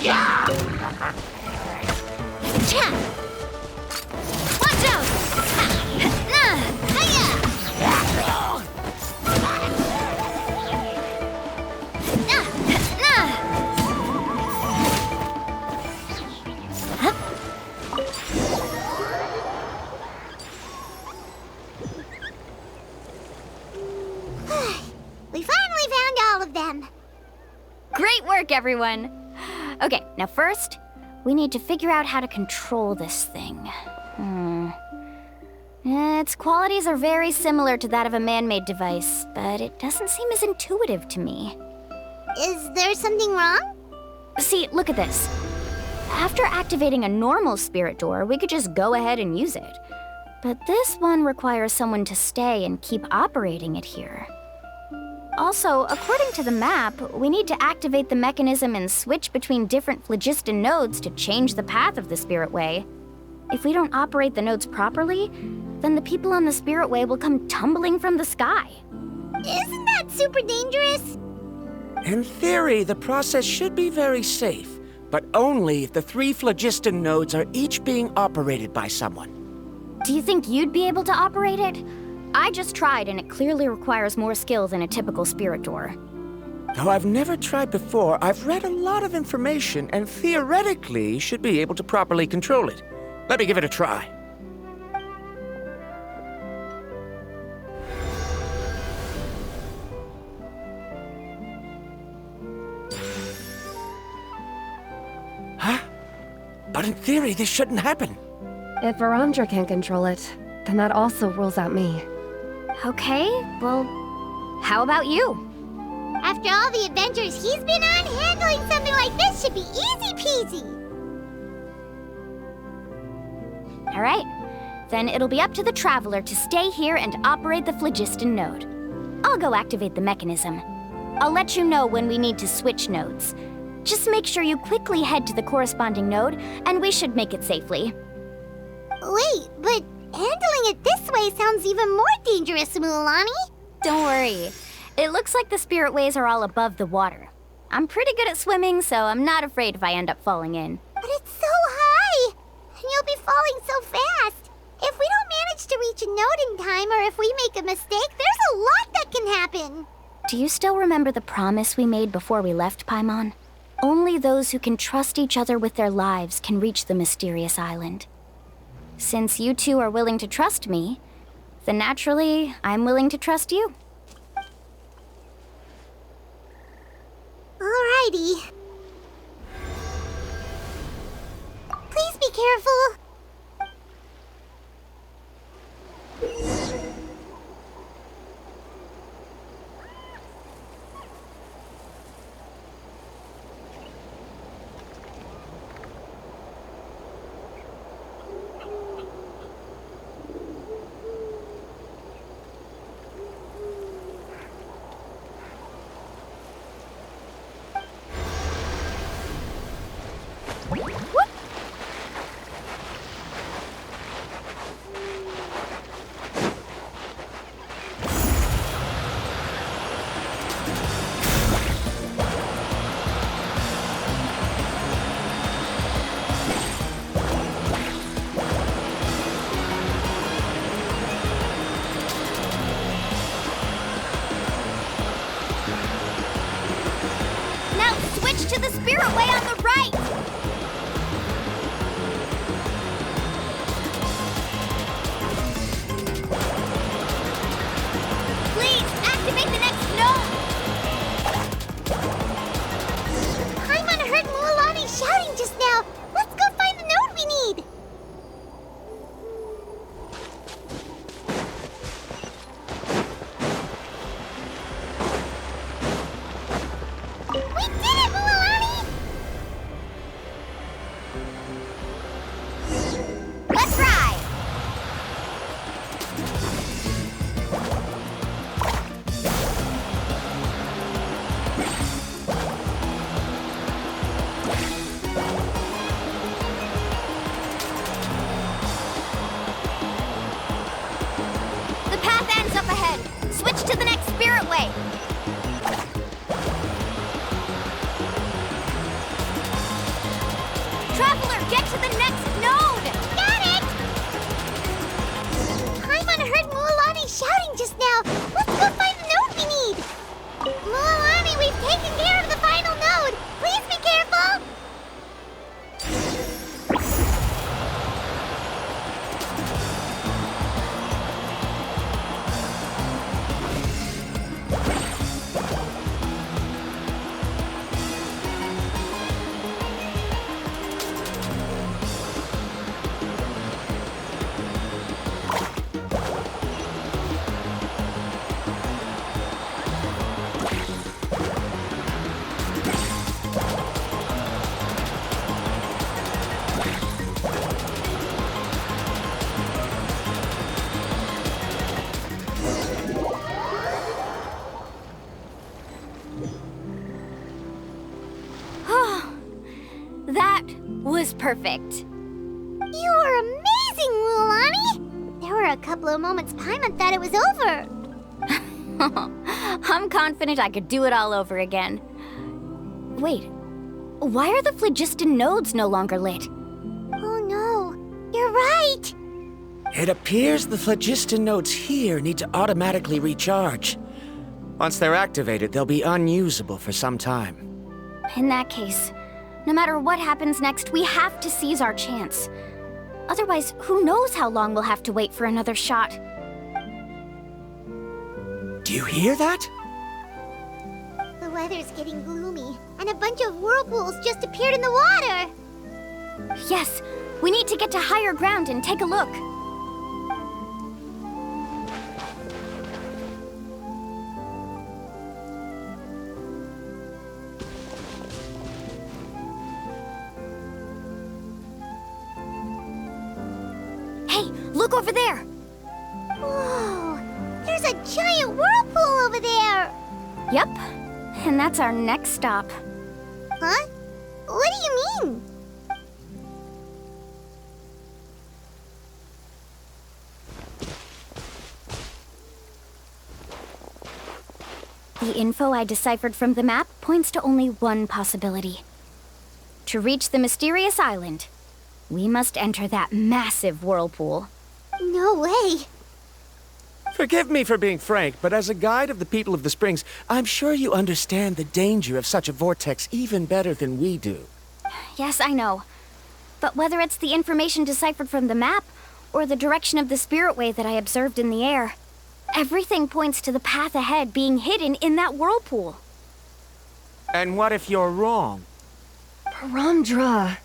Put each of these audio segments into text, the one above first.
Watch out! We finally found all of them. Great work, everyone! Okay, now first, we need to figure out how to control this thing. Its qualities are very similar to that of a man-made device, but it doesn't seem as intuitive to me. Is there something wrong? See, look at this. After activating a normal spirit door, we could just go ahead and use it. But this one requires someone to stay and keep operating it here. Also, according to the map, we need to activate the mechanism and switch between different phlogiston nodes to change the path of the Spirit Way. If we don't operate the nodes properly, then the people on the Spirit Way will come tumbling from the sky. Isn't that super dangerous? In theory, the process should be very safe, but only if the 3 phlogiston nodes are each being operated by someone. Do you think you'd be able to operate it? I just tried, and it clearly requires more skill than a typical spirit door. Though I've never tried before, I've read a lot of information and theoretically should be able to properly control it. Let me give it a try. Huh? But in theory, this shouldn't happen. If Arandra can't control it, then that also rules out me. Okay, well, how about you? After all the adventures he's been on, handling something like this should be easy peasy. All right, then it'll be up to the Traveler to stay here and operate the phlogiston node. I'll go activate the mechanism. I'll let you know when we need to switch nodes. Just make sure you quickly head to the corresponding node, and we should make it safely. Wait, but handling it this way sounds even more dangerous, Mualani. Don't worry. It looks like the spirit ways are all above the water. I'm pretty good at swimming, so I'm not afraid if I end up falling in. But it's so high, and you'll be falling so fast. If we don't manage to reach a node in time, or if we make a mistake, there's a lot that can happen. Do you still remember the promise we made before we left Paimon? Only those who can trust each other with their lives can reach the mysterious island. Since you two are willing to trust me, then naturally, I'm willing to trust you. Alrighty. Please be careful. To the Spirit Way on the right! Please, activate the next node! Paimon heard Mualani shouting just now. Let's go find the node we need. We did it, Mualani! Let's ride! The path ends up ahead. Switch to the next Spirit Way. was perfect. You were amazing, Mualani! There were a couple of moments Paimon thought it was over. I'm confident I could do it all over again. Wait, why are the phlogiston nodes no longer lit? Oh no, you're right! It appears the phlogiston nodes here need to automatically recharge. Once they're activated, they'll be unusable for some time. In that case, no matter what happens next, we have to seize our chance. Otherwise, who knows how long we'll have to wait for another shot. Do you hear that? The weather's getting gloomy, and a bunch of whirlpools just appeared in the water! Yes, we need to get to higher ground and take a look. Hey, look over there! Whoa! There's a giant whirlpool over there! Yep, and that's our next stop. Huh? What do you mean? The info I deciphered from the map points to only one possibility. To reach the mysterious island, we must enter that massive whirlpool. No way! Forgive me for being frank, but as a guide of the people of the Springs, I'm sure you understand the danger of such a vortex even better than we do. Yes, I know. But whether it's the information deciphered from the map, or the direction of the spirit way that I observed in the air, everything points to the path ahead being hidden in that whirlpool. And what if you're wrong? Paramdra.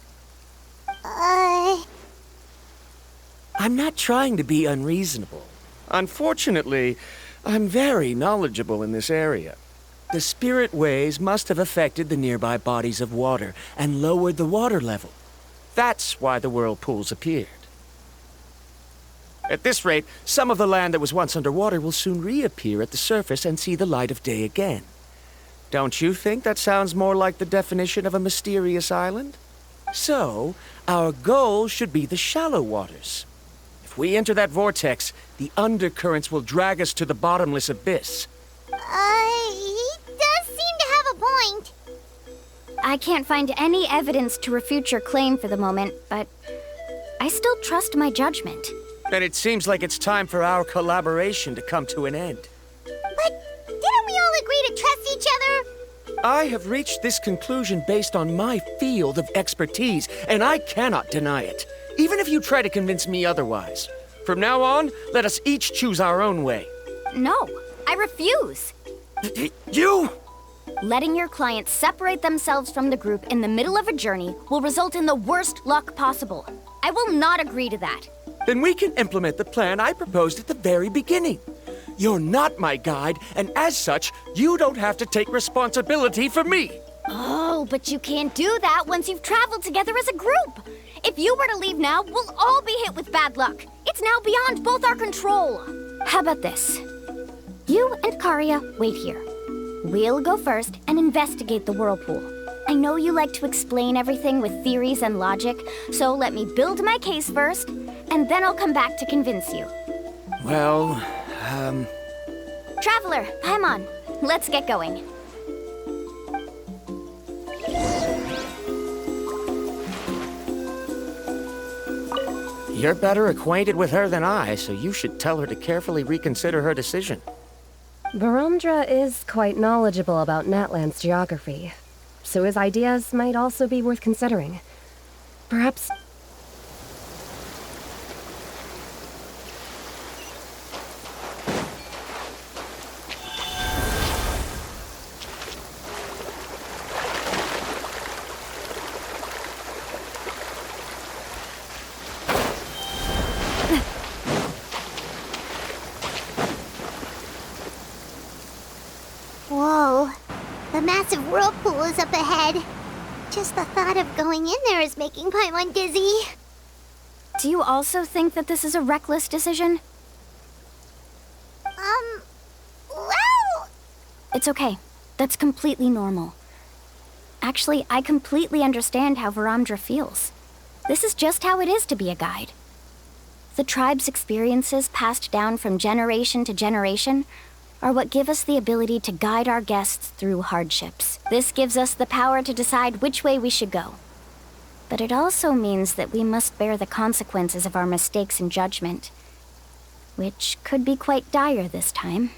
I'm not trying to be unreasonable. Unfortunately, I'm very knowledgeable in this area. The spirit waves must have affected the nearby bodies of water and lowered the water level. That's why the whirlpools appeared. At this rate, some of the land that was once underwater will soon reappear at the surface and see the light of day again. Don't you think that sounds more like the definition of a mysterious island? So, our goal should be the shallow waters. If we enter that vortex, the undercurrents will drag us to the bottomless abyss. He does seem to have a point. I can't find any evidence to refute your claim for the moment, but I still trust my judgment. And it seems like it's time for our collaboration to come to an end. But didn't we all agree to trust each other? I have reached this conclusion based on my field of expertise, and I cannot deny it, even if you try to convince me otherwise. From now on, let us each choose our own way. No, I refuse. You! Letting your clients separate themselves from the group in the middle of a journey will result in the worst luck possible. I will not agree to that. Then we can implement the plan I proposed at the very beginning. You're not my guide, and as such, you don't have to take responsibility for me. Oh, but you can't do that once you've traveled together as a group. If you were to leave now, we'll all be hit with bad luck. It's now beyond both our control. How about this? You and Karia wait here. We'll go first and investigate the whirlpool. I know you like to explain everything with theories and logic, so let me build my case first, and then I'll come back to convince you. Well, Traveler, Paimon, let's get going. You're better acquainted with her than I, so you should tell her to carefully reconsider her decision. Paramdra is quite knowledgeable about Natland's geography, so his ideas might also be worth considering. Perhaps... Whoa. The massive whirlpool is up ahead. Just the thought of going in there is making Paimon dizzy. Do you also think that this is a reckless decision? Well... It's okay. That's completely normal. Actually, I completely understand how Paramdra feels. This is just how it is to be a guide. The tribe's experiences passed down from generation to generation are what give us the ability to guide our guests through hardships. This gives us the power to decide which way we should go. But it also means that we must bear the consequences of our mistakes and judgment, which could be quite dire this time.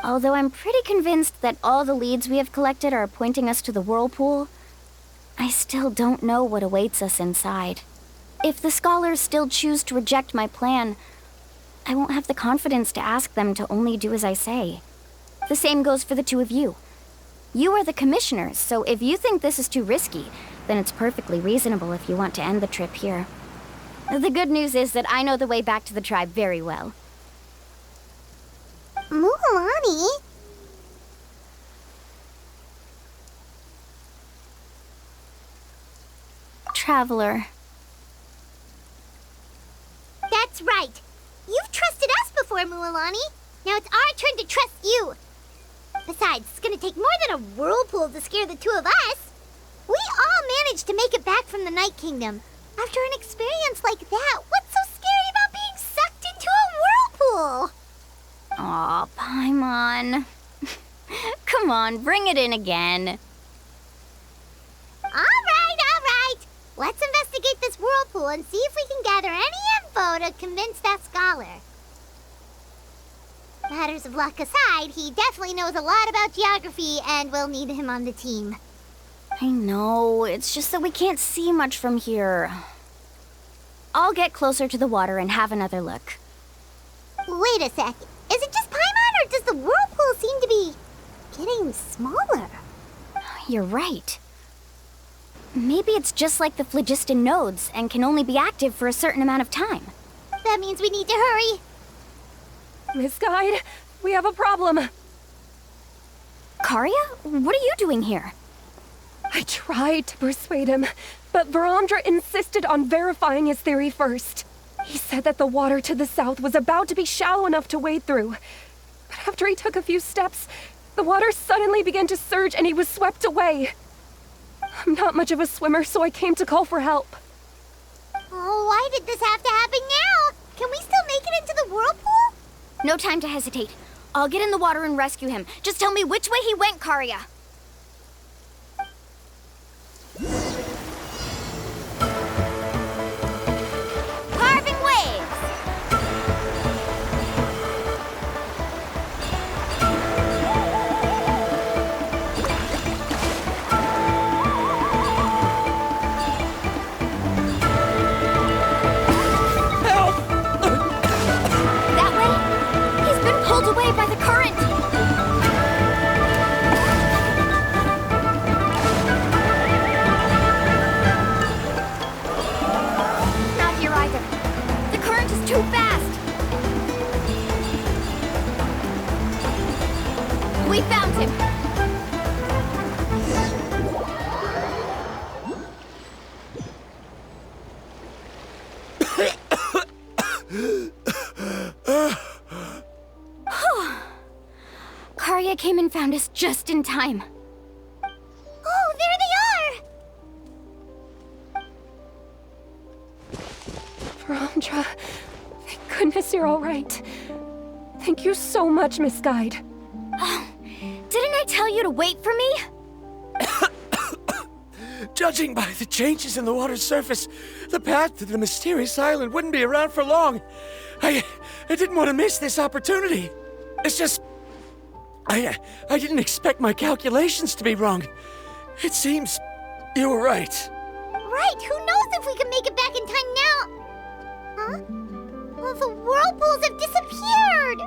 Although I'm pretty convinced that all the leads we have collected are pointing us to the whirlpool, I still don't know what awaits us inside. If the scholars still choose to reject my plan, I won't have the confidence to ask them to only do as I say. The same goes for the two of you. You are the commissioners, so if you think this is too risky, then it's perfectly reasonable if you want to end the trip here. The good news is that I know the way back to the tribe very well. Mualani? Traveler. That's right. You've trusted us before, Mualani. Now it's our turn to trust you. Besides, it's gonna take more than a whirlpool to scare the two of us. We all managed to make it back from the Night Kingdom. After an experience like that, what's so scary about being sucked into a whirlpool? Aw, Paimon. Come on, bring it in again. All right. Let's investigate this whirlpool and see if we can gather any info to convince that scholar. Matters of luck aside, he definitely knows a lot about geography, and we'll need him on the team. I know, it's just that we can't see much from here. I'll get closer to the water and have another look. Wait a sec. Is it just Paimon, or does the whirlpool seem to be getting smaller? You're right. Maybe it's just like the phlogiston nodes and can only be active for a certain amount of time. That means we need to hurry. Miss Guide, we have a problem. Karia, what are you doing here? I tried to persuade him, but Varamdra insisted on verifying his theory first. He said that the water to the south was about to be shallow enough to wade through. But after he took a few steps, the water suddenly began to surge and he was swept away. I'm not much of a swimmer, so I came to call for help. Oh, why did this have to happen now? Can we still make it into the whirlpool? No time to hesitate. I'll get in the water and rescue him. Just tell me which way he went, Karia. Carving waves! That way? He's been pulled away by the current! Not here either. The current is too fast! We found him! Karia came and found us just in time. Oh, there they are! Varamdra, thank goodness you're all right. Thank you so much, Miss Guide. Didn't I tell you to wait for me? Judging by the changes in the water's surface, the path to the mysterious island wouldn't be around for long. I didn't want to miss this opportunity. It's just... I didn't expect my calculations to be wrong. It seems you were right. Right, who knows if we can make it back in time now? Huh? Well, the whirlpools have disappeared!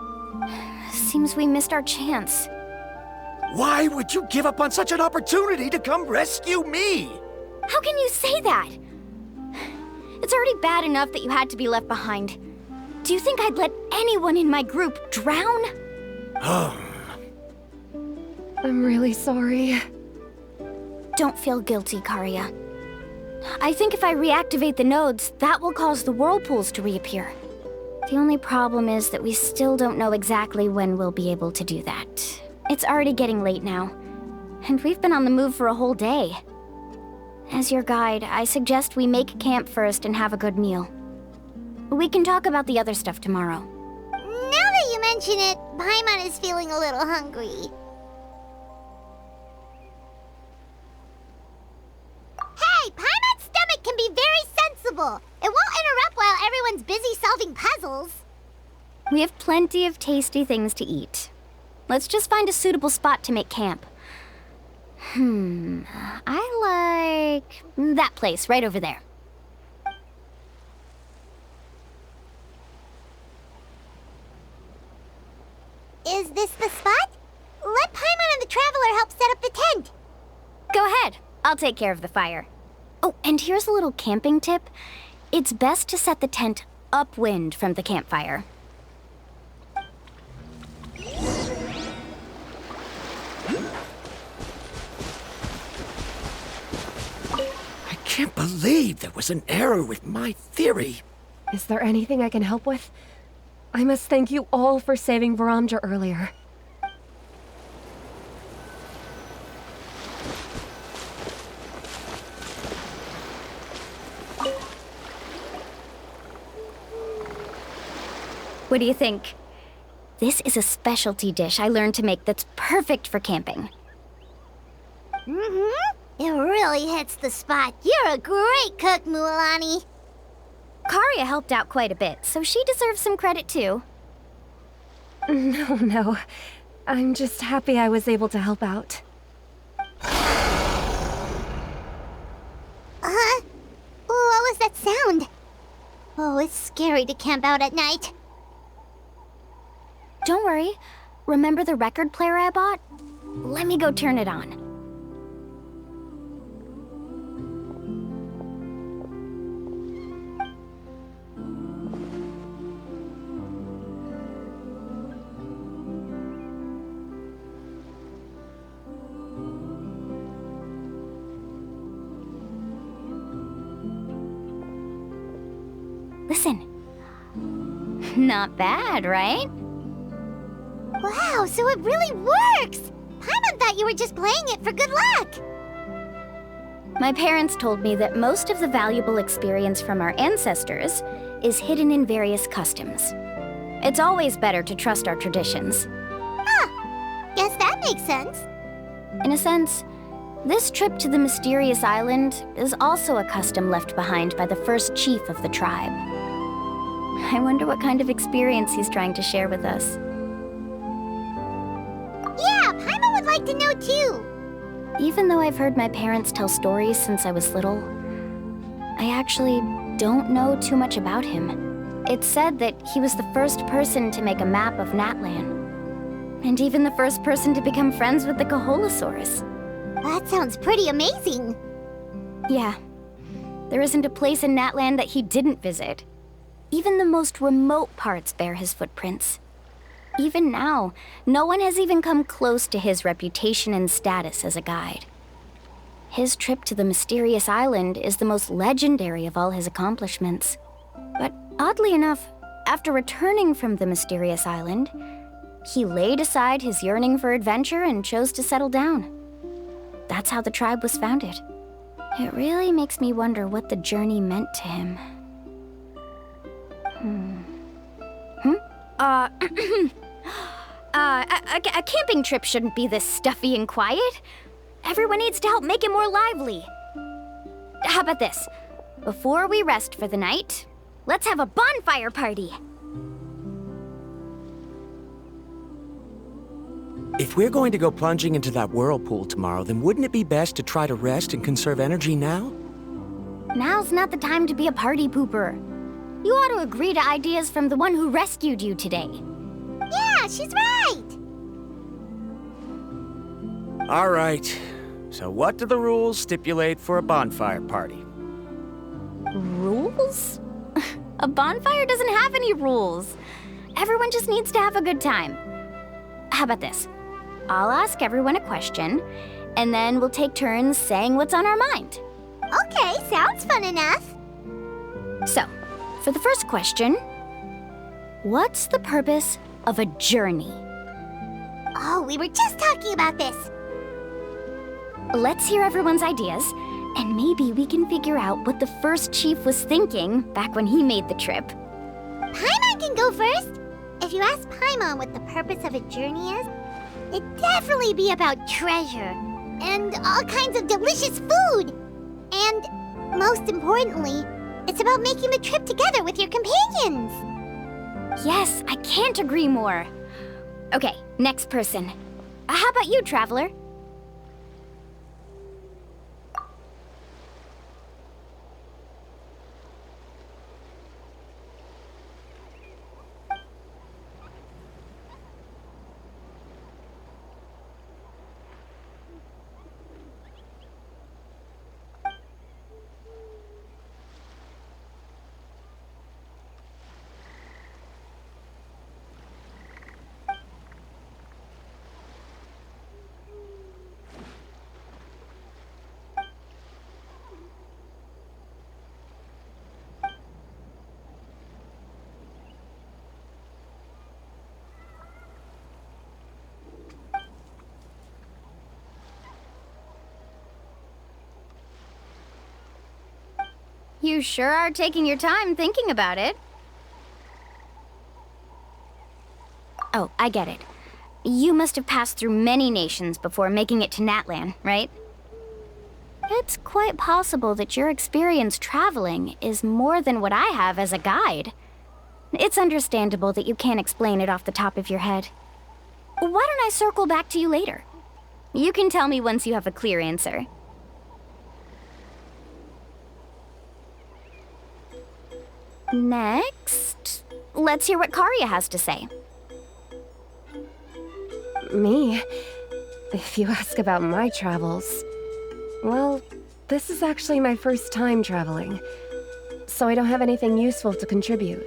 Seems we missed our chance. Why would you give up on such an opportunity to come rescue me? How can you say that? It's already bad enough that you had to be left behind. Do you think I'd let anyone in my group drown? I'm really sorry. Don't feel guilty, Karia. I think if I reactivate the nodes, that will cause the whirlpools to reappear. The only problem is that we still don't know exactly when we'll be able to do that. It's already getting late now, and we've been on the move for a whole day. As your guide, I suggest we make camp first and have a good meal. We can talk about the other stuff tomorrow. Now that you mention it, Paimon is feeling a little hungry. Hey, Paimon's stomach can be very sensible. It won't interrupt while everyone's busy solving puzzles. We have plenty of tasty things to eat. Let's just find a suitable spot to make camp. I like that place right over there. Is this the spot? Let Paimon and the Traveler help set up the tent. Go ahead. I'll take care of the fire. Oh, and here's a little camping tip. It's best to set the tent upwind from the campfire. I can't believe there was an error with my theory. Is there anything I can help with? I must thank you all for saving Varamdra earlier. What do you think? This is a specialty dish I learned to make that's perfect for camping. It really hits the spot. You're a great cook, Mualani. Karya helped out quite a bit, so she deserves some credit too. No. I'm just happy I was able to help out. What was that sound? Oh, it's scary to camp out at night. Don't worry. Remember the record player I bought? Let me go turn it on. Listen. Not bad, right? Wow, so it really works! Paimon thought you were just playing it for good luck. My parents told me that most of the valuable experience from our ancestors is hidden in various customs. It's always better to trust our traditions. Guess that makes sense. In a sense, this trip to the mysterious island is also a custom left behind by the first chief of the tribe. I wonder what kind of experience he's trying to share with us. Yeah, Paimon would like to know too. Even though I've heard my parents tell stories since I was little, I actually don't know too much about him. It's said that he was the first person to make a map of Natlan, and even the first person to become friends with the Kaholosaurus. That sounds pretty amazing. Yeah, there isn't a place in Natlan that he didn't visit. Even the most remote parts bear his footprints. Even now, no one has even come close to his reputation and status as a guide. His trip to the mysterious island is the most legendary of all his accomplishments. But oddly enough, after returning from the mysterious island, he laid aside his yearning for adventure and chose to settle down. That's how the tribe was founded. It really makes me wonder what the journey meant to him. A camping trip shouldn't be this stuffy and quiet. Everyone needs to help make it more lively. How about this? Before we rest for the night, let's have a bonfire party. If we're going to go plunging into that whirlpool tomorrow, then wouldn't it be best to try to rest and conserve energy now? Now's not the time to be a party pooper. You ought to agree to ideas from the one who rescued you today. Yeah, she's right. All right. So what do the rules stipulate for a bonfire party? Rules? A bonfire doesn't have any rules. Everyone just needs to have a good time. How about this? I'll ask everyone a question, and then we'll take turns saying what's on our mind. Okay, sounds fun enough. So, for the first question, what's the purpose of a journey? Oh, we were just talking about this. Let's hear everyone's ideas, And maybe we can figure out what the first chief was thinking back when he made the trip. Paimon can go first. If you ask Paimon what the purpose of a journey is, it'd definitely be about treasure and all kinds of delicious food. And most importantly, it's about making the trip together with your companions. Yes, I can't agree more. Okay, next person. How about you, Traveler? You sure are taking your time thinking about it. Oh, I get it. You must have passed through many nations before making it to Natlan, right? It's quite possible that your experience traveling is more than what I have as a guide. It's understandable that you can't explain it off the top of your head. Why don't I circle back to you later? You can tell me once you have a clear answer. Next, let's hear what Karya has to say. Me? If you ask about my travels... Well, this is actually my first time traveling, so I don't have anything useful to contribute.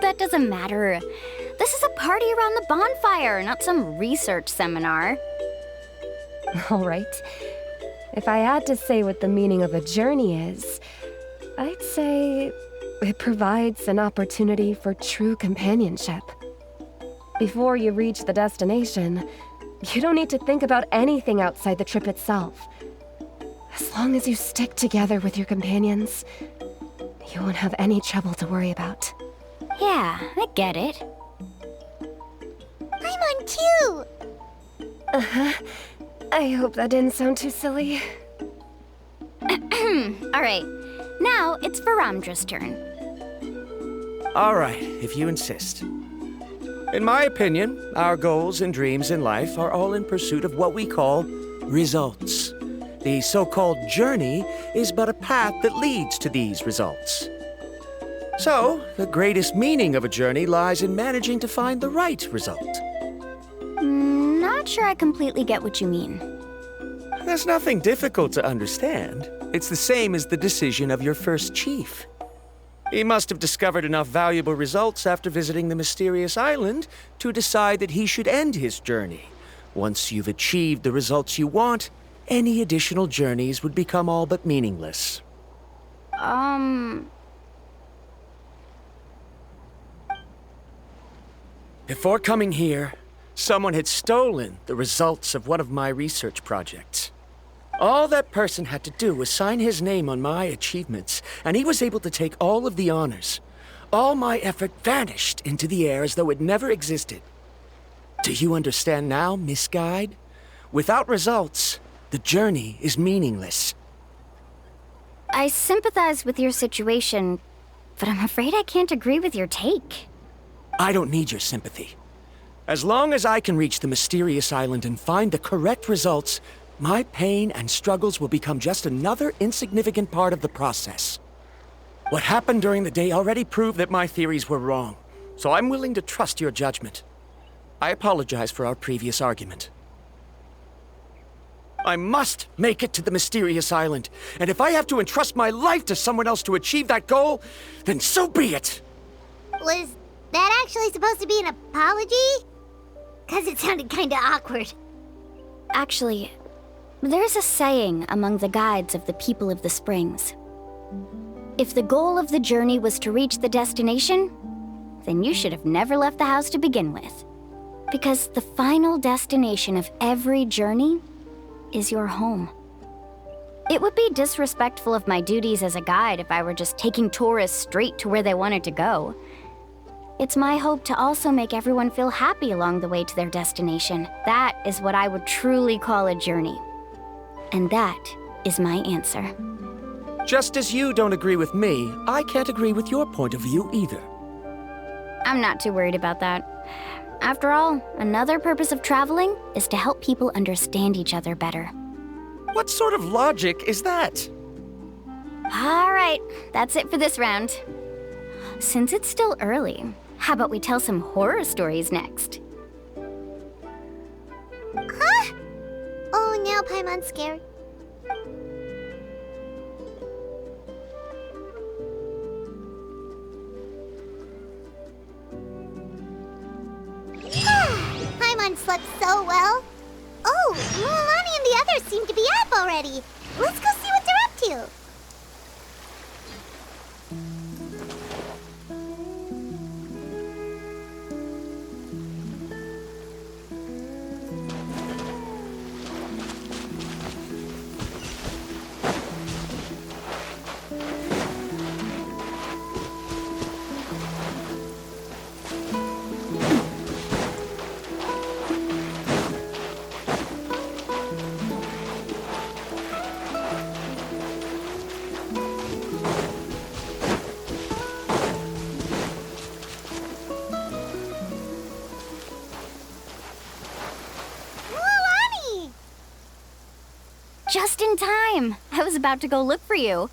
That doesn't matter. This is a party around the bonfire, not some research seminar. All right. If I had to say what the meaning of a journey is, I'd say it provides an opportunity for true companionship. Before you reach the destination, you don't need to think about anything outside the trip itself. As long as you stick together with your companions, you won't have any trouble to worry about. Yeah, I get it. I'm on too! Uh-huh. I hope that didn't sound too silly. Alright, now it's Varamdra's turn. Alright, if you insist. In my opinion, our goals and dreams in life are all in pursuit of what we call results. The so-called journey is but a path that leads to these results. So, the greatest meaning of a journey lies in managing to find the right result. Not sure I completely get what you mean. There's nothing difficult to understand. It's the same as the decision of your first chief. He must have discovered enough valuable results after visiting the mysterious island to decide that he should end his journey. Once you've achieved the results you want, any additional journeys would become all but meaningless. Before coming here, someone had stolen the results of one of my research projects. All that person had to do was sign his name on my achievements, and he was able to take all of the honors. All my effort vanished into the air as though it never existed. Do you understand now, Miss Guide? Without results, the journey is meaningless. I sympathize with your situation, but I'm afraid I can't agree with your take. I don't need your sympathy. As long as I can reach the mysterious island and find the correct results, my pain and struggles will become just another insignificant part of the process. What happened during the day already proved that my theories were wrong, so I'm willing to trust your judgment. I apologize for our previous argument. I must make it to the mysterious island, and if I have to entrust my life to someone else to achieve that goal, then so be it! Was that actually supposed to be an apology? 'Cause it sounded kinda awkward. Actually, there's a saying among the guides of the people of the springs. If the goal of the journey was to reach the destination, then you should have never left the house to begin with. Because the final destination of every journey is your home. It would be disrespectful of my duties as a guide if I were just taking tourists straight to where they wanted to go. It's my hope to also make everyone feel happy along the way to their destination. That is what I would truly call a journey. And that is my answer. Just as you don't agree with me, I can't agree with your point of view either. I'm not too worried about that. After all, another purpose of traveling is to help people understand each other better. What sort of logic is that? All right, that's it for this round. Since it's still early, how about we tell some horror stories next? Huh? Oh, now Paimon's scared. Paimon slept so well. Oh, Mualani and the others seem to be up already. Let's go see what they're up to. Just in time. I was about to go look for you.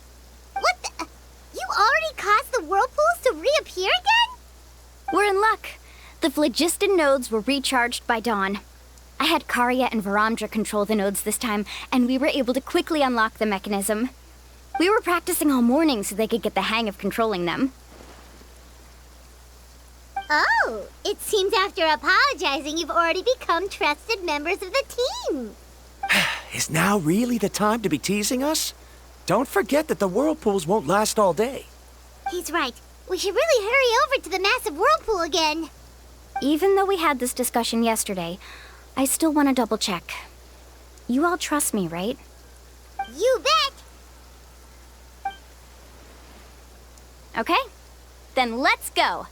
What the? You already caused the whirlpools to reappear again? We're in luck. The phlogiston nodes were recharged by dawn. I had Karya and Varamdra control the nodes this time, and we were able to quickly unlock the mechanism. We were practicing all morning so they could get the hang of controlling them. Oh, it seems after apologizing, you've already become trusted members of the team. Is now really the time to be teasing us? Don't forget that the whirlpools won't last all day. He's right. We should really hurry over to the massive whirlpool again. Even though we had this discussion yesterday, I still want to double check. You all trust me, right? You bet! Okay, then let's go.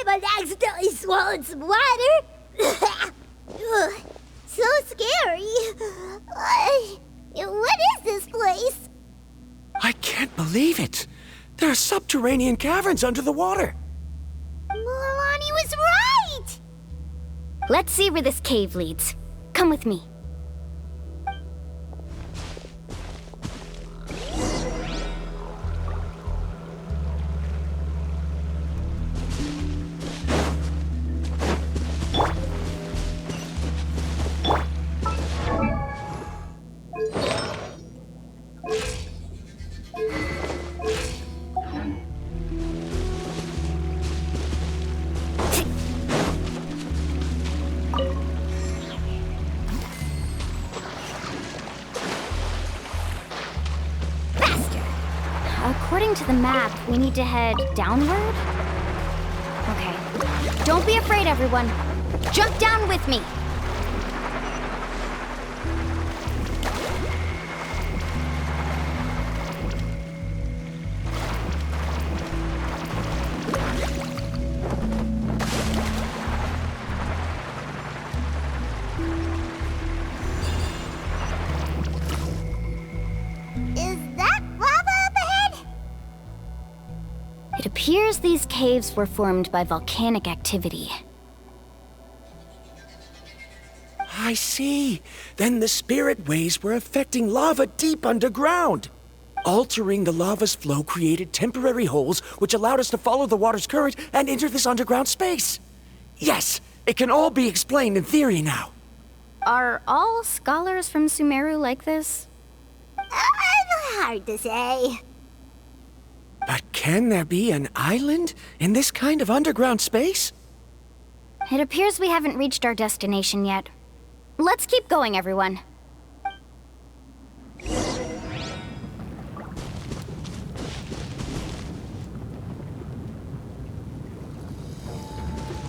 Paimon accidentally swallowed some water. Ugh, so scary. What is this place? I can't believe it. There are subterranean caverns under the water. Mualani was right! Let's see where this cave leads. Come with me. According to the map, we need to head downward? Okay. Don't be afraid, everyone. Jump down with me. It appears these caves were formed by volcanic activity. I see. Then the spirit waves were affecting lava deep underground. Altering the lava's flow created temporary holes which allowed us to follow the water's current and enter this underground space. Yes, It can all be explained in theory now. Are all scholars from Sumeru like this? Hard to say. But can there be an island in this kind of underground space? It appears we haven't reached our destination yet. Let's keep going, everyone.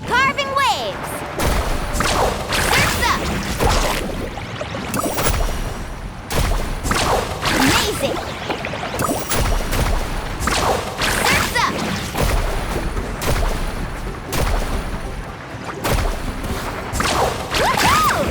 Carving waves! Surf's up! Amazing! Surf's up! Woohoo!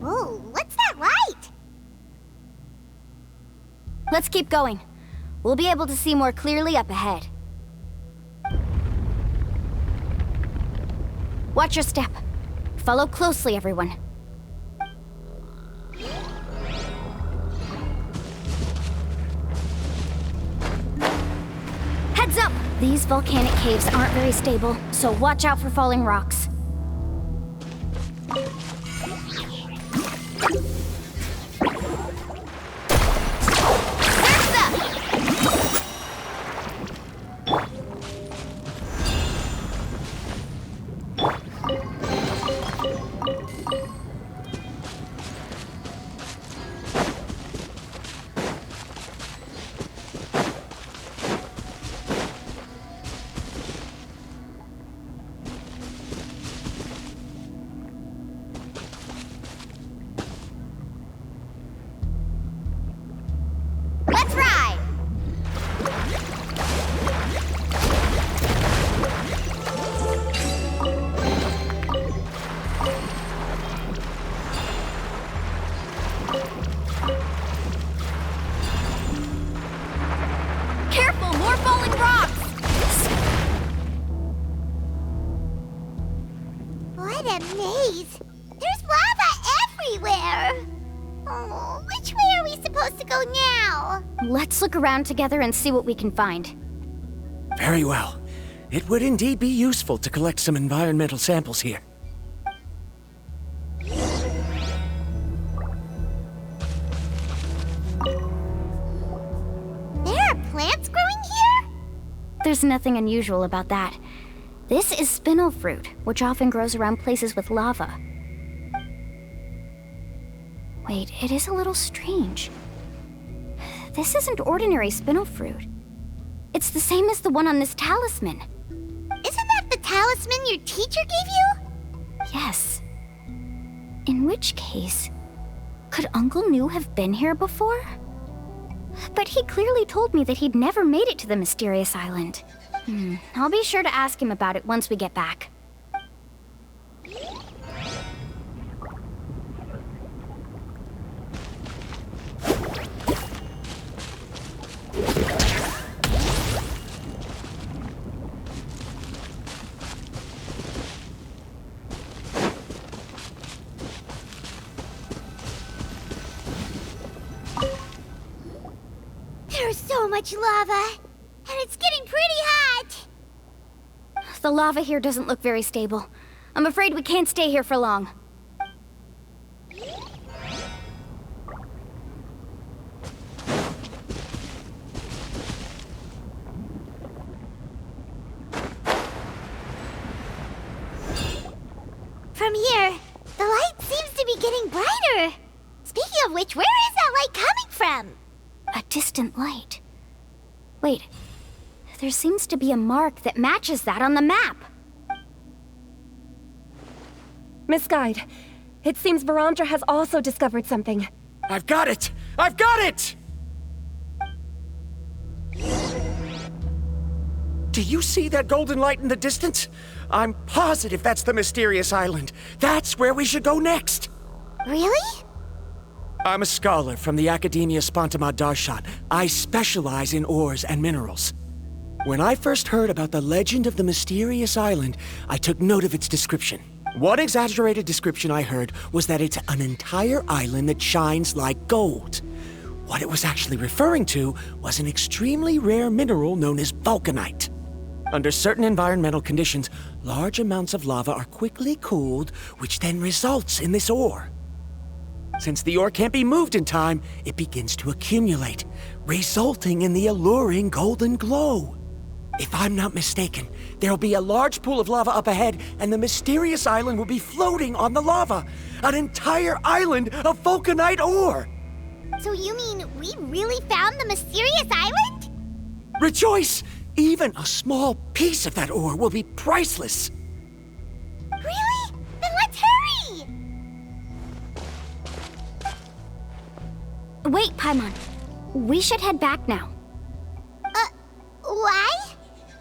Whoa, what's that light? Let's keep going. We'll be able to see more clearly up ahead. Watch your step. Follow closely, everyone. Heads up! These volcanic caves aren't very stable, so watch out for falling rocks. Surf's up! Let's ride! Careful, more falling rocks! What a maze! There's lava everywhere! Oh, which way are we supposed to go now? Let's look around together and see what we can find. Very well. It would indeed be useful to collect some environmental samples here. There are plants growing here? There's nothing unusual about that. This is spinel fruit, which often grows around places with lava. Wait, it is a little strange. This isn't ordinary spinel fruit. It's the same as the one on this talisman. Isn't that the talisman your teacher gave you? Yes. In which case, could Uncle New have been here before? But he clearly told me that he'd never made it to the mysterious island. I'll be sure to ask him about it once we get back. There's so much lava, and it's getting pretty hot. The lava here doesn't look very stable. I'm afraid we can't stay here for long. From here, the light seems to be getting brighter. Speaking of which, where is that light coming from? A distant light. Wait, there seems to be a mark that matches that on the map. Miss Guide, it seems Verandra has also discovered something. I've got it! I've got it! Do you see that golden light in the distance? I'm positive that's the mysterious island. That's where we should go next. Really? I'm a scholar from the Academia Spontamad Darshan. I specialize in ores and minerals. When I first heard about the legend of the mysterious island, I took note of its description. One exaggerated description I heard was that it's an entire island that shines like gold. What it was actually referring to was an extremely rare mineral known as vulcanite. Under certain environmental conditions, large amounts of lava are quickly cooled, which then results in this ore. Since the ore can't be moved in time, it begins to accumulate, resulting in the alluring golden glow. If I'm not mistaken, there'll be a large pool of lava up ahead, and the mysterious island will be floating on the lava. An entire island of vulcanite ore! So you mean we really found the mysterious island? Rejoice! Even a small piece of that ore will be priceless. Really? Then let's hurry! Wait, Paimon. We should head back now. Why?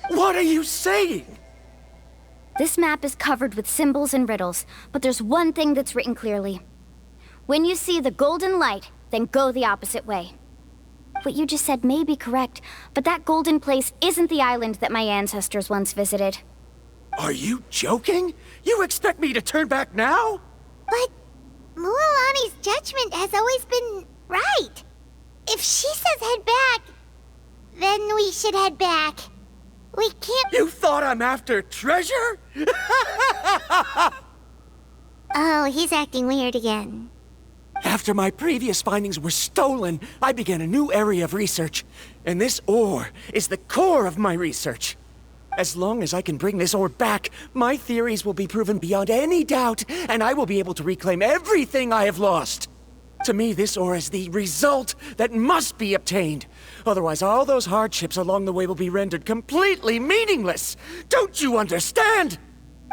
What are you saying? This map is covered with symbols and riddles, but there's one thing that's written clearly. When you see the golden light, then go the opposite way. What you just said may be correct, but that golden place isn't the island that my ancestors once visited. Are you joking? You expect me to turn back now? But Mualani's judgment has always been right. If she says head back, then we should head back. We can't... You thought I'm after treasure? Oh, he's acting weird again. After my previous findings were stolen, I began a new area of research. And this ore is the core of my research. As long as I can bring this ore back, my theories will be proven beyond any doubt, and I will be able to reclaim everything I have lost. To me, this ore is the result that must be obtained. Otherwise, all those hardships along the way will be rendered completely meaningless. Don't you understand?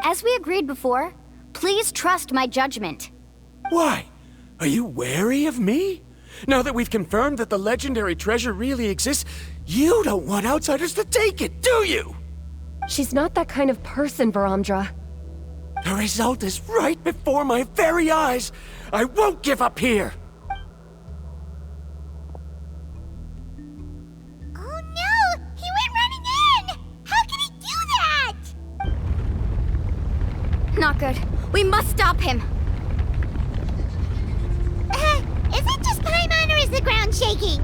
As we agreed before, please trust my judgment. Why? Are you wary of me? Now that we've confirmed that the legendary treasure really exists, you don't want outsiders to take it, do you? She's not that kind of person, Varamdra. The result is right before my very eyes. I won't give up here. Oh no! He went running in! How can he do that? Not good. We must stop him. Is it just Paimon or is the ground shaking?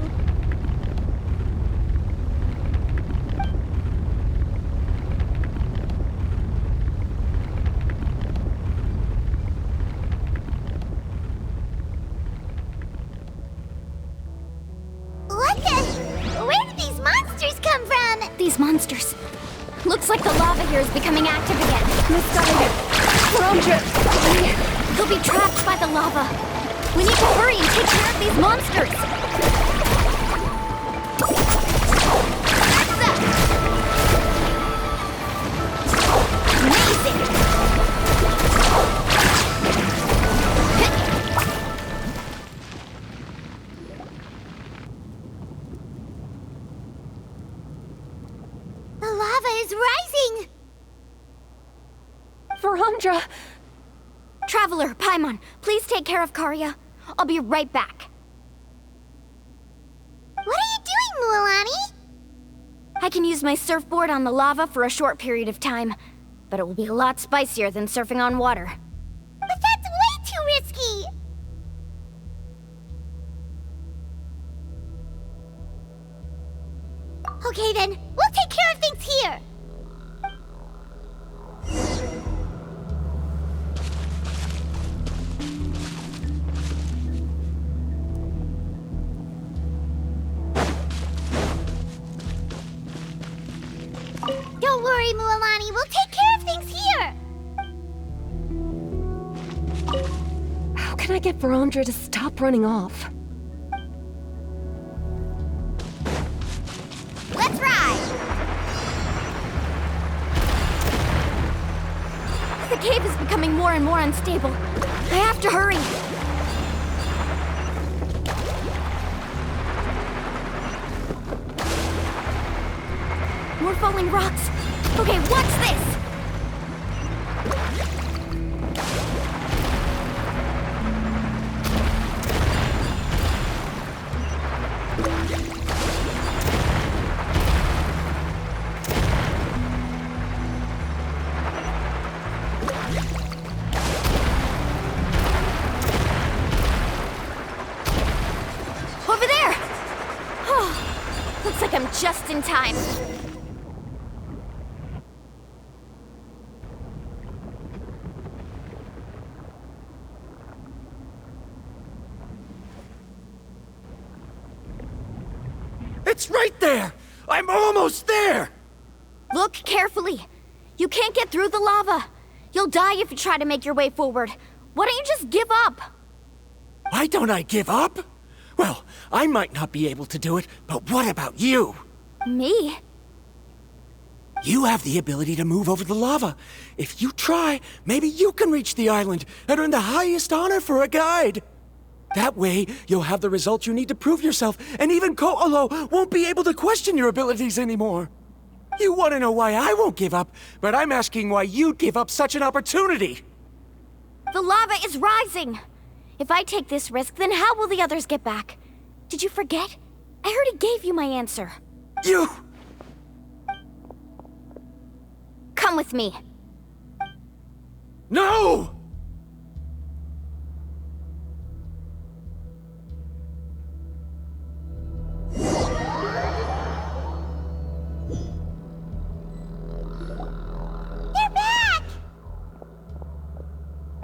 What the? Where did these monsters come from? These monsters. Looks like the lava here is becoming active again. Misguided. Varamdra, They'll be trapped by the lava. We need to hurry and take care of these monsters! That's up! Amazing! The lava is rising! Varamdra! Traveler, Paimon, please take care of Karya. I'll be right back. What are you doing, Mualani? I can use my surfboard on the lava for a short period of time, but it will be a lot spicier than surfing on water. But that's way too risky! Okay then, we'll take care of things here! Don't worry, Mualani, we'll take care of things here! How can I get Varamdra to stop running off? Let's ride! The cave is becoming more and more unstable. I have to hurry. More falling rocks. Okay, what's this? him just in time. It's right there! I'm almost there! Look carefully. You can't get through the lava. You'll die if you try to make your way forward. Why don't you just give up? Why don't I give up? Well, I might not be able to do it, but what about you? Me? You have the ability to move over the lava. If you try, maybe you can reach the island and earn the highest honor for a guide. That way, you'll have the results you need to prove yourself, and even Ko'olo won't be able to question your abilities anymore. You want to know why I won't give up, but I'm asking why you'd give up such an opportunity. The lava is rising. If I take this risk, then how will the others get back? Did you forget? I already gave you my answer. You... Come with me. No!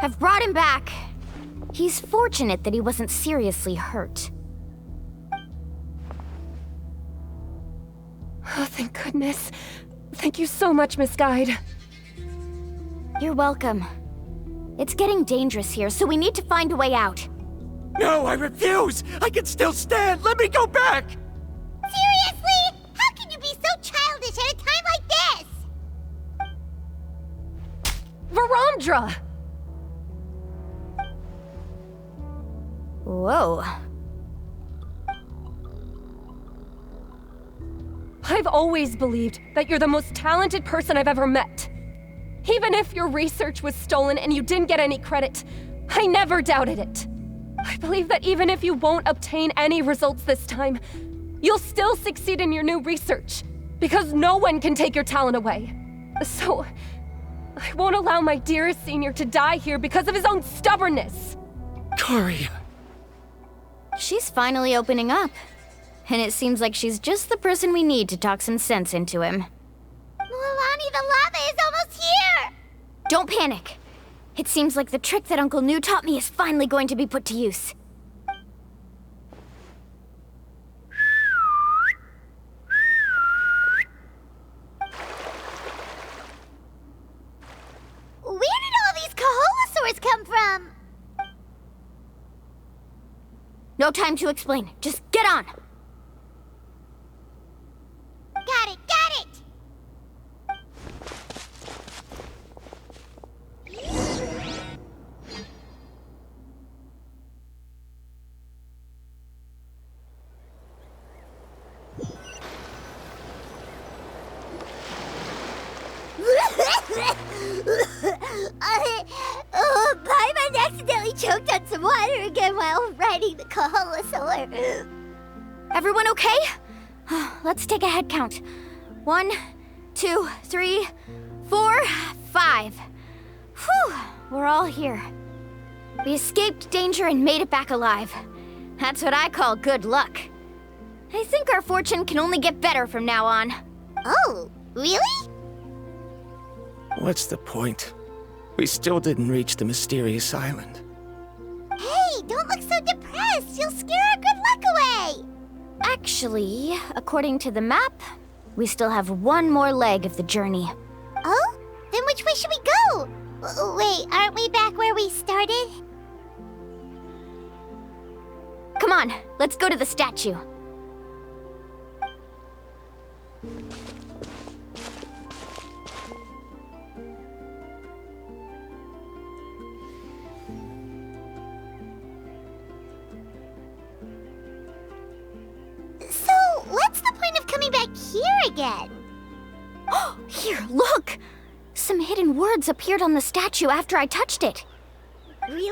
I've brought him back. He's fortunate that he wasn't seriously hurt. Oh, thank goodness. Thank you so much, Miss Guide. You're welcome. It's getting dangerous here, so we need to find a way out. No, I refuse! I can still stand! Let me go back! Seriously? How can you be so childish at a time like this? Verondra! Whoa. I've always believed that you're the most talented person I've ever met. Even if your research was stolen and you didn't get any credit, I never doubted it. I believe that even if you won't obtain any results this time, you'll still succeed in your new research, because no one can take your talent away. So, I won't allow my dearest senior to die here because of his own stubbornness. Karia. She's finally opening up. And it seems like she's just the person we need to talk some sense into him. Mualani, the lava is almost here! Don't panic. It seems like the trick that Uncle Nu taught me is finally going to be put to use. Where did all these Kaholosaurs come from? No time to explain. Just get on. Got it, got it! Paimon accidentally choked on some water again while riding the Kaholosaur. Everyone okay? Let's take a head count. 1, 2, 3, 4, 5. Whew, we're all here. We escaped danger and made it back alive. That's what I call good luck. I think our fortune can only get better from now on. Oh, really? What's the point? We still didn't reach the mysterious island. Hey, don't look so depressed. You'll scare our good luck away. Actually, according to the map, we still have one more leg of the journey. Oh? Then which way should we go? Wait, aren't we back where we started? Come on, let's go to the statue. So, what's the point of coming back here again? Here, look! Some hidden words appeared on the statue after I touched it. Really?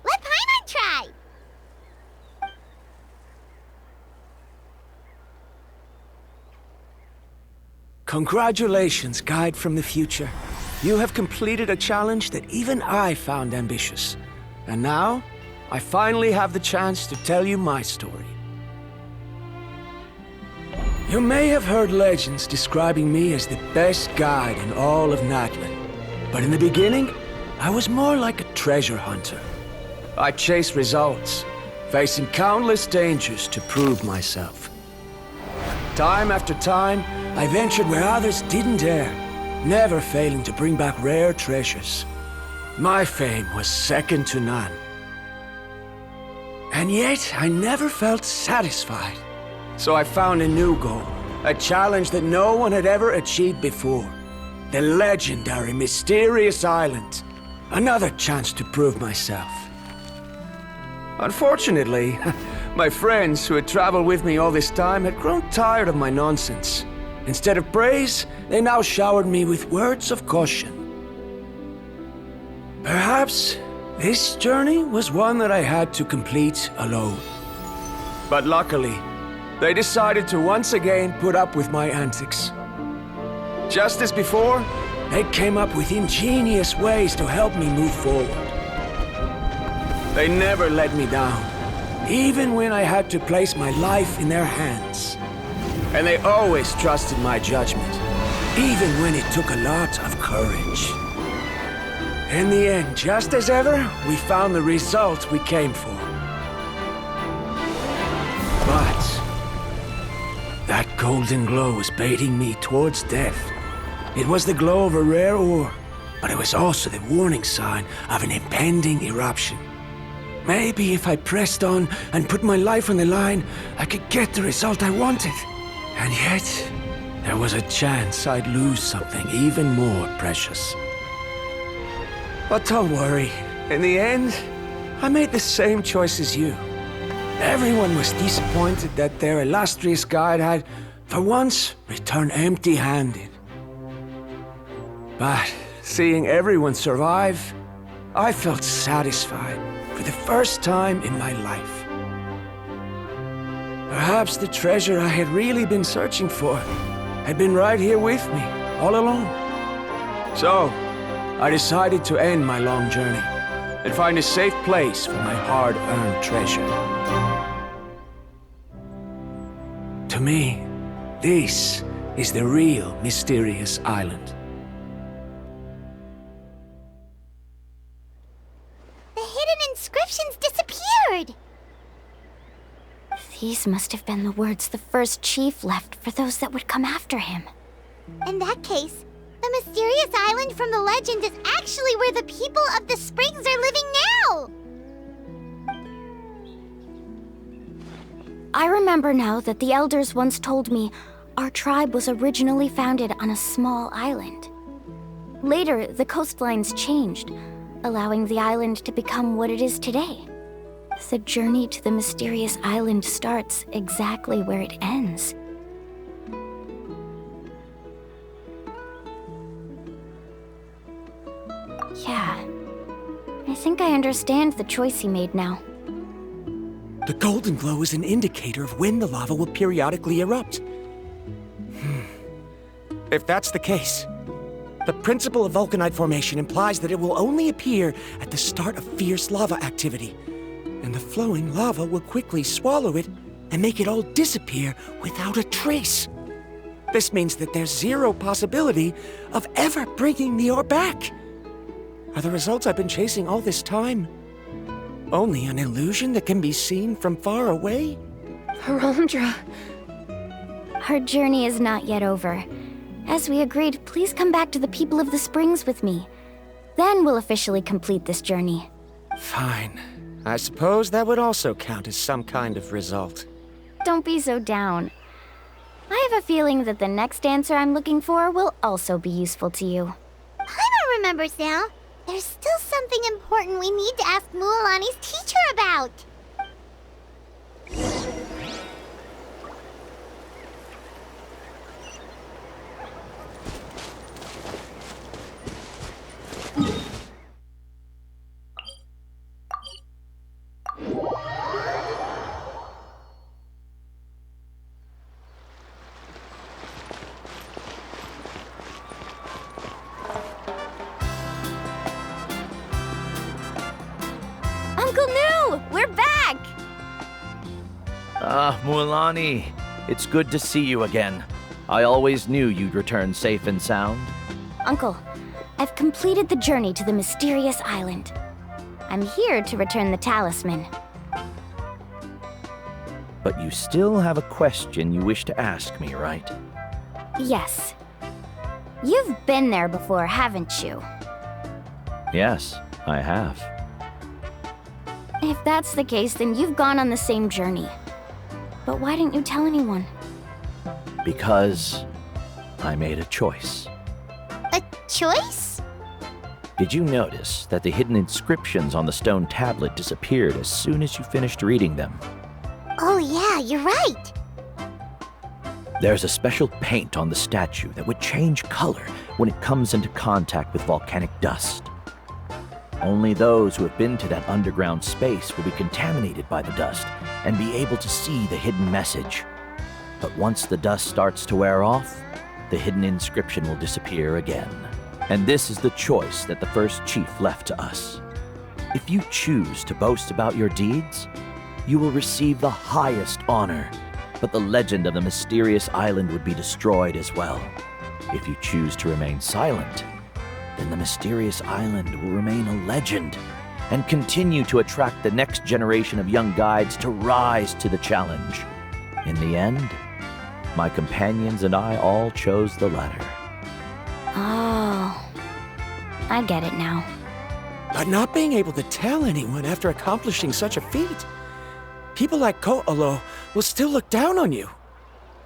Let Paimon try. Congratulations, guide from the future. You have completed a challenge that even I found ambitious. And now, I finally have the chance to tell you my story. You may have heard legends describing me as the best guide in all of Natlan. But in the beginning, I was more like a treasure hunter. I chased results, facing countless dangers to prove myself. Time after time, I ventured where others didn't dare, never failing to bring back rare treasures. My fame was second to none. And yet, I never felt satisfied. So I found a new goal, a challenge that no one had ever achieved before. The legendary Mysterious Island. Another chance to prove myself. Unfortunately, my friends who had traveled with me all this time had grown tired of my nonsense. Instead of praise, they now showered me with words of caution. Perhaps this journey was one that I had to complete alone. But luckily, they decided to once again put up with my antics. Just as before, they came up with ingenious ways to help me move forward. They never let me down, even when I had to place my life in their hands. And they always trusted my judgment, even when it took a lot of courage. In the end, just as ever, we found the result we came for. But that golden glow was baiting me towards death. It was the glow of a rare ore, but it was also the warning sign of an impending eruption. Maybe if I pressed on and put my life on the line, I could get the result I wanted. And yet, there was a chance I'd lose something even more precious. But don't worry. In the end, I made the same choice as you. Everyone was disappointed that their illustrious guide had, for once, returned empty-handed. But seeing everyone survive, I felt satisfied for the first time in my life. Perhaps the treasure I had really been searching for had been right here with me, all along. So, I decided to end my long journey and find a safe place for my hard-earned treasure. To me, this is the real Mysterious Island. The hidden inscriptions disappeared! These must have been the words the first chief left for those that would come after him. In that case, the mysterious island from the legend is actually where the people of the springs are living now! I remember now that the elders once told me our tribe was originally founded on a small island. Later, the coastlines changed, allowing the island to become what it is today. The journey to the mysterious island starts exactly where it ends. Yeah, I think I understand the choice he made now. The golden glow is an indicator of when the lava will periodically erupt. If that's the case, the principle of vulcanite formation implies that it will only appear at the start of fierce lava activity, and the flowing lava will quickly swallow it and make it all disappear without a trace. This means that there's zero possibility of ever bringing the ore back. Are the results I've been chasing all this time only an illusion that can be seen from far away? Verandra. Our journey is not yet over. As we agreed, please come back to the people of the springs with me. Then we'll officially complete this journey. Fine. I suppose that would also count as some kind of result. Don't be so down. I have a feeling that the next answer I'm looking for will also be useful to you. Paimon remembers now. There's still something important we need to ask Mualani's teacher about. Uncle New! We're back! Mualani. It's good to see you again. I always knew you'd return safe and sound. Uncle, I've completed the journey to the mysterious island. I'm here to return the talisman. But you still have a question you wish to ask me, right? Yes. You've been there before, haven't you? Yes, I have. If that's the case, then you've gone on the same journey. But why didn't you tell anyone? Because I made a choice. A choice? Did you notice that the hidden inscriptions on the stone tablet disappeared as soon as you finished reading them? Oh yeah, you're right. There's a special paint on the statue that would change color when it comes into contact with volcanic dust. Only those who have been to that underground space will be contaminated by the dust and be able to see the hidden message. But once the dust starts to wear off, the hidden inscription will disappear again. And this is the choice that the first chief left to us. If you choose to boast about your deeds, you will receive the highest honor, but the legend of the mysterious island would be destroyed as well. If you choose to remain silent, then the mysterious island will remain a legend and continue to attract the next generation of young guides to rise to the challenge. In the end, my companions and I all chose the latter. Oh, I get it now. But not being able to tell anyone after accomplishing such a feat. People like Ko'olo will still look down on you.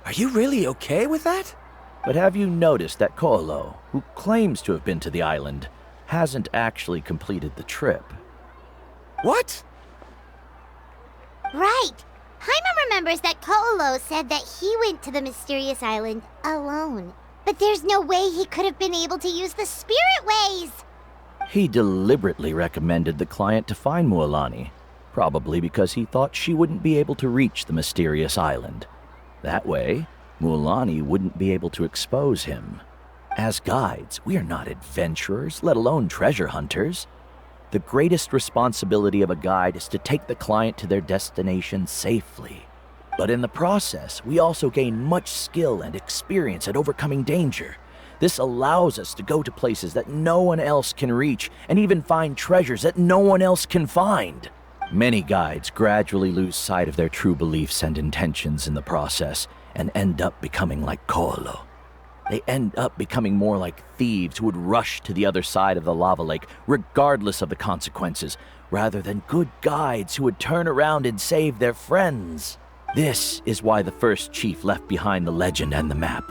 Are you really okay with that? But have you noticed that Ko'olo, who claims to have been to the island, hasn't actually completed the trip? What? Right. Jaime remembers that Ko'olo said that he went to the mysterious island alone. But there's no way he could have been able to use the spirit ways. He deliberately recommended the client to find Mualani, probably because he thought she wouldn't be able to reach the mysterious island. That way, Mualani wouldn't be able to expose him. As guides, we are not adventurers, let alone treasure hunters. The greatest responsibility of a guide is to take the client to their destination safely. But in the process, we also gain much skill and experience at overcoming danger. This allows us to go to places that no one else can reach and even find treasures that no one else can find. Many guides gradually lose sight of their true beliefs and intentions in the process and end up becoming like Ko'olo. They end up becoming more like thieves who would rush to the other side of the lava lake regardless of the consequences, rather than good guides who would turn around and save their friends. This is why the first chief left behind the legend and the map.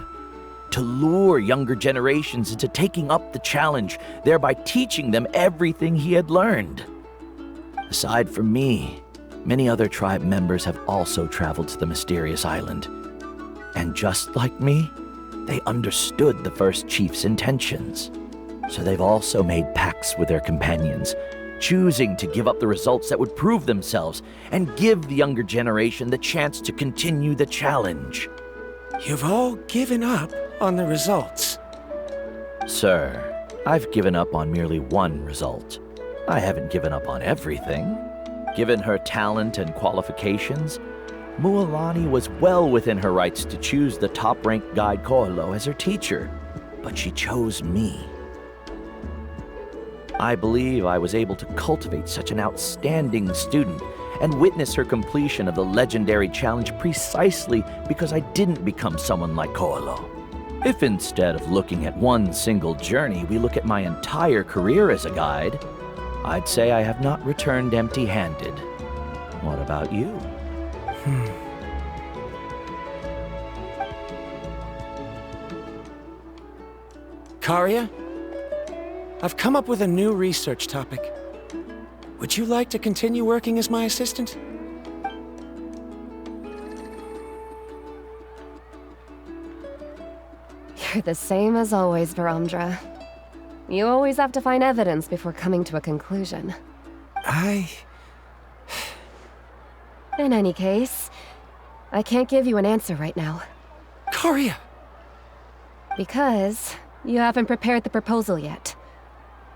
To lure younger generations into taking up the challenge, thereby teaching them everything he had learned. Aside from me, many other tribe members have also traveled to the mysterious island. And just like me, they understood the first chief's intentions. So they've also made pacts with their companions, choosing to give up the results that would prove themselves and give the younger generation the chance to continue the challenge. You've all given up on the results. Sir, I've given up on merely one result. I haven't given up on everything. Given her talent and qualifications, Mualani was well within her rights to choose the top-ranked guide Ko'olo as her teacher, but she chose me. I believe I was able to cultivate such an outstanding student and witness her completion of the legendary challenge precisely because I didn't become someone like Ko'olo. If instead of looking at one single journey, we look at my entire career as a guide, I'd say I have not returned empty-handed. What about you? Karia, I've come up with a new research topic. Would you like to continue working as my assistant? You're the same as always, Varamdra. You always have to find evidence before coming to a conclusion. In any case, I can't give you an answer right now. Karia! Because you haven't prepared the proposal yet.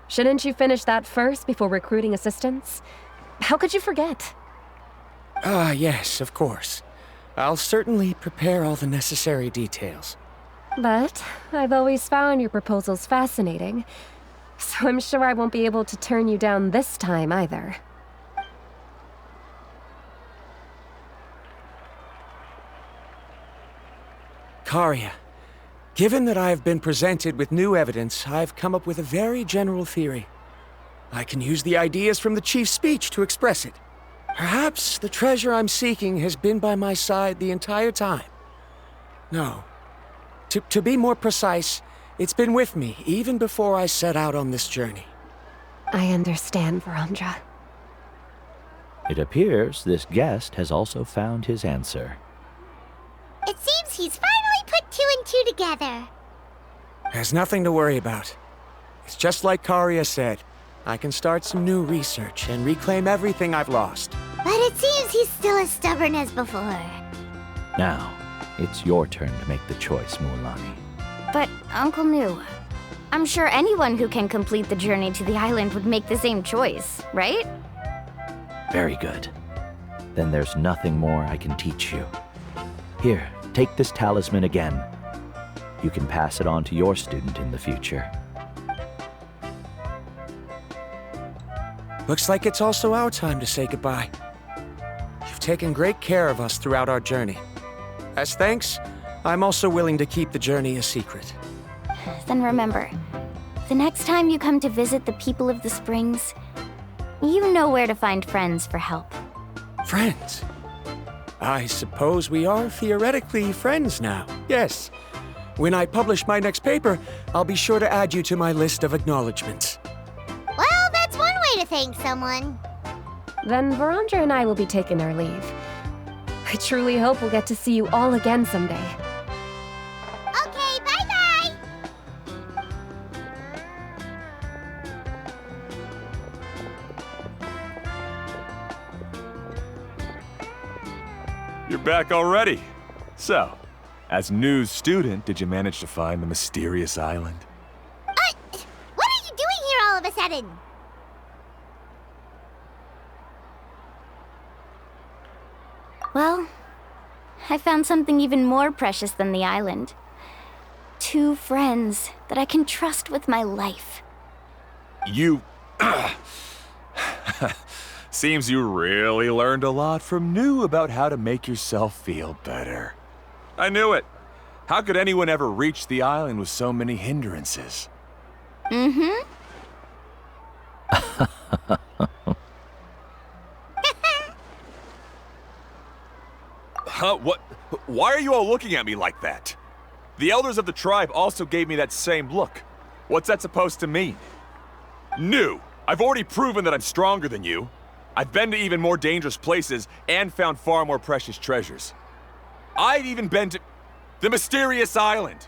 Shouldn't you finish that first before recruiting assistants? How could you forget? Yes, of course. I'll certainly prepare all the necessary details. But I've always found your proposals fascinating, so I'm sure I won't be able to turn you down this time either. Karia, given that I have been presented with new evidence, I've come up with a very general theory. I can use the ideas from the chief's speech to express it. Perhaps the treasure I'm seeking has been by my side the entire time. No. To be more precise, it's been with me even before I set out on this journey. I understand, Verandra. It appears this guest has also found his answer. It seems he's finally put 2 and 2 together. There's nothing to worry about. It's just like Karia said. I can start some new research and reclaim everything I've lost. But it seems he's still as stubborn as before. Now, it's your turn to make the choice, Mualani. But, Uncle New, I'm sure anyone who can complete the journey to the island would make the same choice, right? Very good. Then there's nothing more I can teach you. Here, take this talisman again. You can pass it on to your student in the future. Looks like it's also our time to say goodbye. You've taken great care of us throughout our journey. As thanks, I'm also willing to keep the journey a secret. Then remember, the next time you come to visit the people of the Springs, you know where to find friends for help. Friends? I suppose we are theoretically friends now, yes. When I publish my next paper, I'll be sure to add you to my list of acknowledgements. Well, that's one way to thank someone. Then Verandra and I will be taking our leave. I truly hope we'll get to see you all again someday. Okay, bye-bye! You're back already. So, as new student, did you manage to find the mysterious island? What are you doing here all of a sudden? Well, I found something even more precious than the island. 2 friends that I can trust with my life. You... Seems you really learned a lot from New about how to make yourself feel better. I knew it. How could anyone ever reach the island with so many hindrances? Mm-hmm. Huh? What? Why are you all looking at me like that? The elders of the tribe also gave me that same look. What's that supposed to mean? New! I've already proven that I'm stronger than you. I've been to even more dangerous places and found far more precious treasures. I've even been to the mysterious island.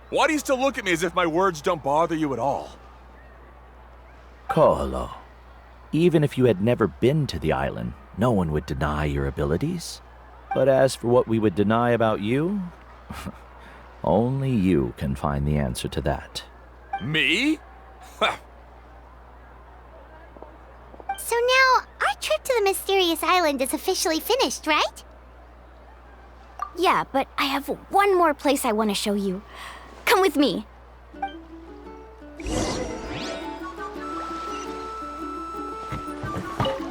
Why do you still look at me as if my words don't bother you at all? Koholo, even if you had never been to the island, no one would deny your abilities. But as for what we would deny about you, only you can find the answer to that. Me? So now, our trip to the mysterious island is officially finished, right? Yeah, but I have one more place I want to show you. Come with me.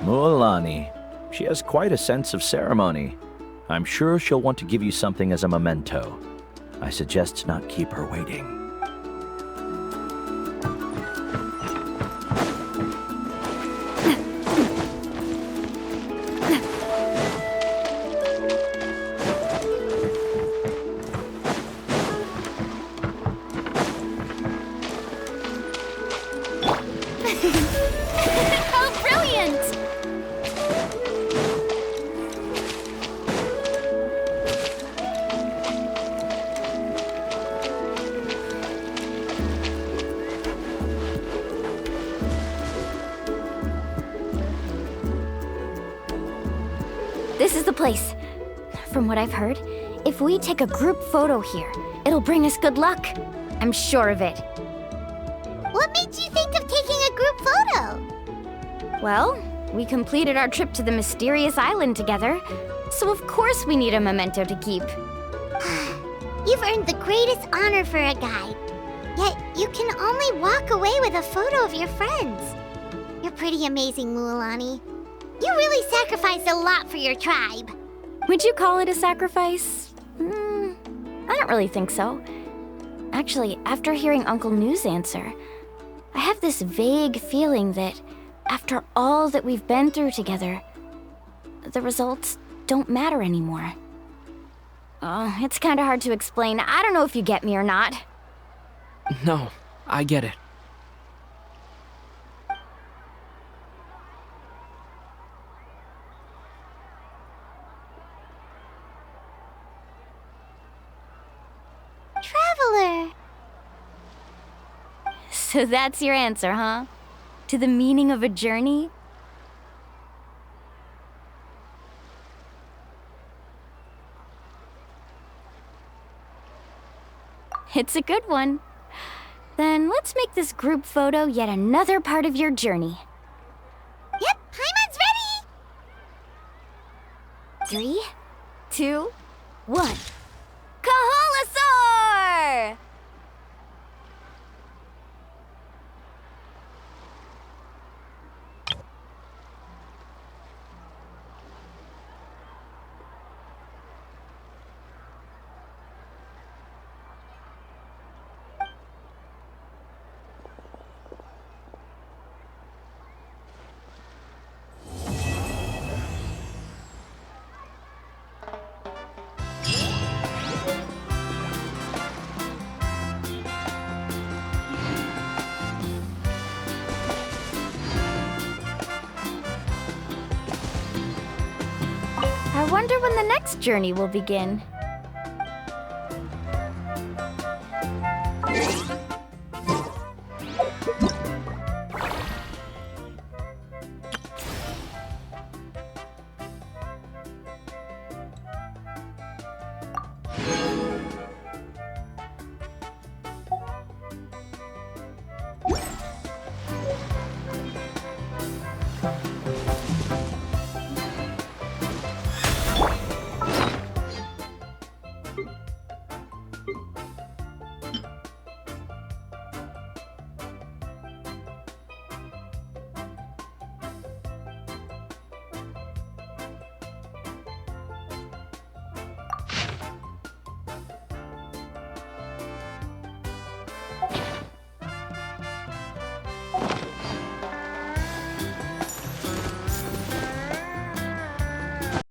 Mualani. She has quite a sense of ceremony. I'm sure she'll want to give you something as a memento. I suggest not keep her waiting. How brilliant! This is the place. From what I've heard, if we take a group photo here, it'll bring us good luck. I'm sure of it. What made you think of taking a group photo? Well, we completed our trip to the mysterious island together, So of course we need a memento to keep. You've earned the greatest honor for a guide. Yet you can only walk away with a photo of your friends. You're pretty amazing, Mualani. You really sacrificed a lot for your tribe. Would you call it a sacrifice? I don't really think so. Actually, after hearing Uncle New's answer, I have this vague feeling that after all that we've been through together, the results don't matter anymore. Oh, it's kind of hard to explain. I don't know if you get me or not. No, I get it. Traveler. So that's your answer, huh? To the meaning of a journey? It's a good one. Then let's make this group photo yet another part of your journey. Yep, Paimon's ready! 3, 2, 1. Kaholasaur! I wonder when the next journey will begin.